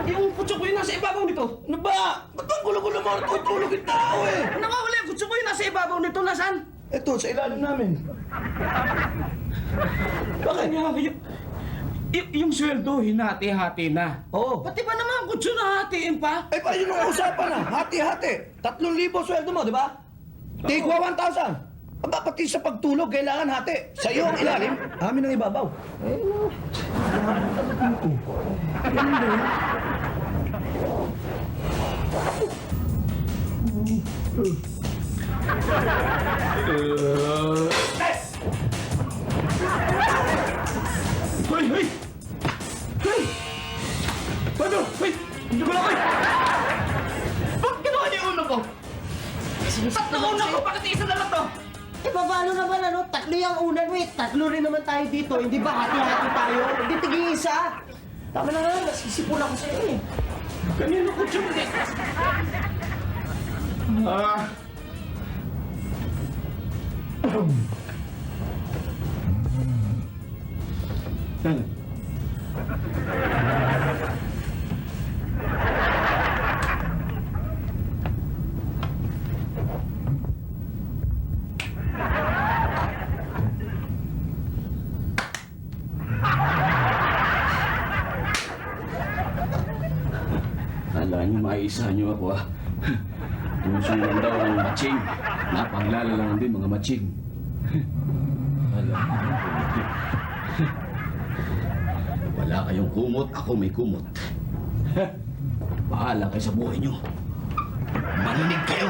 Yung kutso ko yung nasa ibabaw nito. Ano ba? Ba't ang gulo-gulo mo? Tutulog yung tao eh. Nakawala yung kutso ko yung nasa ibabaw nito. Nasaan? Ito, sa ilalim namin. Bakit nga yung sweldo, hinati-hati na. Oo. Pati ba naman ang kutso na hatiin pa? Eh, pa yun ang usapan na. Hati-hati. 3,000 sweldo mo, di ba? Tigwa 1,000. Aba, pati sa pagtulog, kailangan hati. Sa iyo ang ilalim, amin ang ibabaw. Eh, no. Hoy! Hoy! Hoy! Paano? Hoy! Hindi ko lang kayo! Bakit ginawa niyo yung ulo ko? Tatlo ulo ko! Bakit isa na lang to? Eh, paano naman ano? Tatlo yung unan mo eh. Tatlo rin naman tayo dito. Hindi ba hati-hati tayo? Hindi tigil isa. Tama na nga, nasisipon ako sa'yo eh. Kanino ko siya ulit? Kala niyo maiisa niyo ako, ah. Tumusunod daw ang matching. Napanglalala din mga matching. Wala kayong kumot, ako may kumot. Bahala kayo sa buhay niyo. Maninig kayo!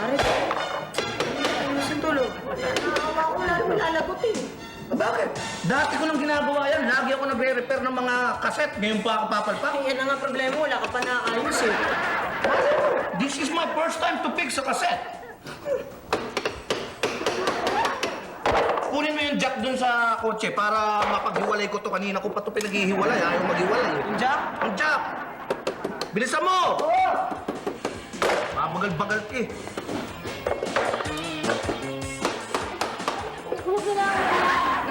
Pare, ano sa tulog? Nakawa ko lalo malalagot eh. Bakit? Dati ko nang ginagawa yan. Lagi ako nagre-repair ng mga kaset. Ngayon pa ako papalpak. Yan na nga problema, wala ka pa naayos eh. This is my first time to fix a cassette. Kunin mo yung jack dun sa kotse para mapaghiwalay ko to. Kanina ko pa to pinaghihiwalay. Ayaw maghiwalay. Yung jack? Yung jack! Bilisan mo! Oo! Mabagal-bagal ka eh. Huwag na lang.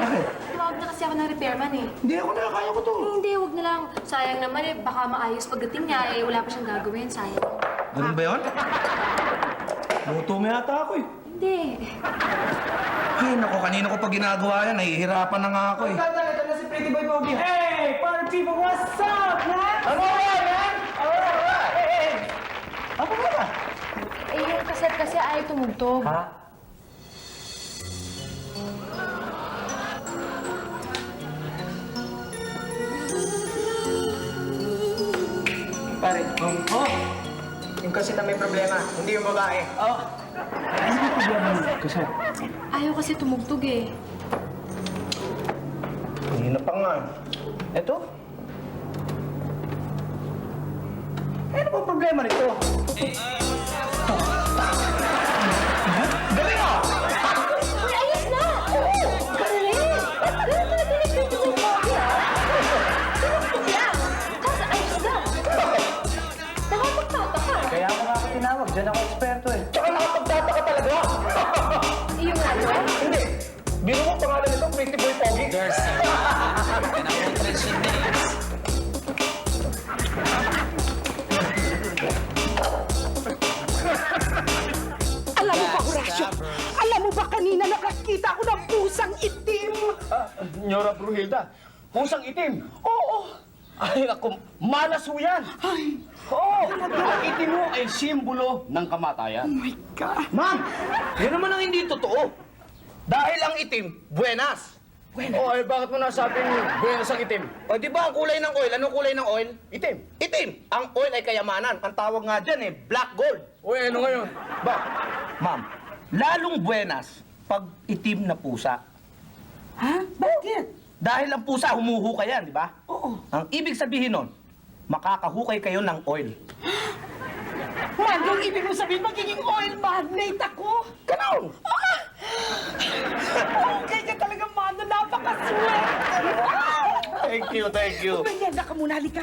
Bakit? Tumawag na kasi ako ng repairman eh. Hindi ako na, kaya ko to. Hindi, huwag na lang. Sayang naman eh. Baka maayos pagdating niya eh. Wala pa siyang gagawin. Sayang. Ganun ba yun? Luto mo yata ako eh. Hindi. Ay, naku, kanina ko pa ginagawa yan. Nahihirapan na nga ako eh. Ito na si Pretty Boy Pogi. Hey, party people, what's up, man? Ano ba yan? Hey! Apa ba? Eh, yung kaset kasi ayaw tumugtog. Ha? Pare, yung kasi na may problema, hindi yung babae. Ayaw kasi tumugtog eh. Kanina pa nga. Eto? Eh, ano ba problema nito? Galing ah! Uy, ayos na! Oo! Galing! Galing mo na pinagpito yung Pogi ah! Tumugtog yan! Tapos ayos na! Baka magtataka. Kaya ako nga tinawag, dyan ako eksperto eh. Tsaka nakapagtataka talaga! Yung ano? Hindi! Biro mo pangalan nito, Pretty Boy Pogi. Alam mo ba, Horacio? Alam mo ba kanina nakakita ako ng pusang itim? Nyora Brunhilda, Pusang itim. Oo. Ay, ako, malas ho yan. Ay. Oo, ang itim mo ay simbolo ng kamatayan. Oh my God. Ma'am, yan naman ang hindi totoo. Dahil ang itim, buenas. Oh, ay bakit mo nasabing buenas ang itim? O di ba ang kulay ng oil? Anong kulay ng oil? Itim. Itim. Ang oil ay kayamanan. Ang tawag nga dyan black gold. Uy, ano ngayon? Ba, ma'am, lalong buenas pag itim na pusa. Ha? Bakit? Dahil ang pusa humuhukay yan, di ba? Oo. Ang ibig sabihin nun, makakahukay kayo ng oil. Man, yung ibig mo sabihin, magiging oil magnate ako. Ganon! Okay ka talaga, Mano. Napakaswerte. Thank you, thank you. Umayan na ka muna, halika.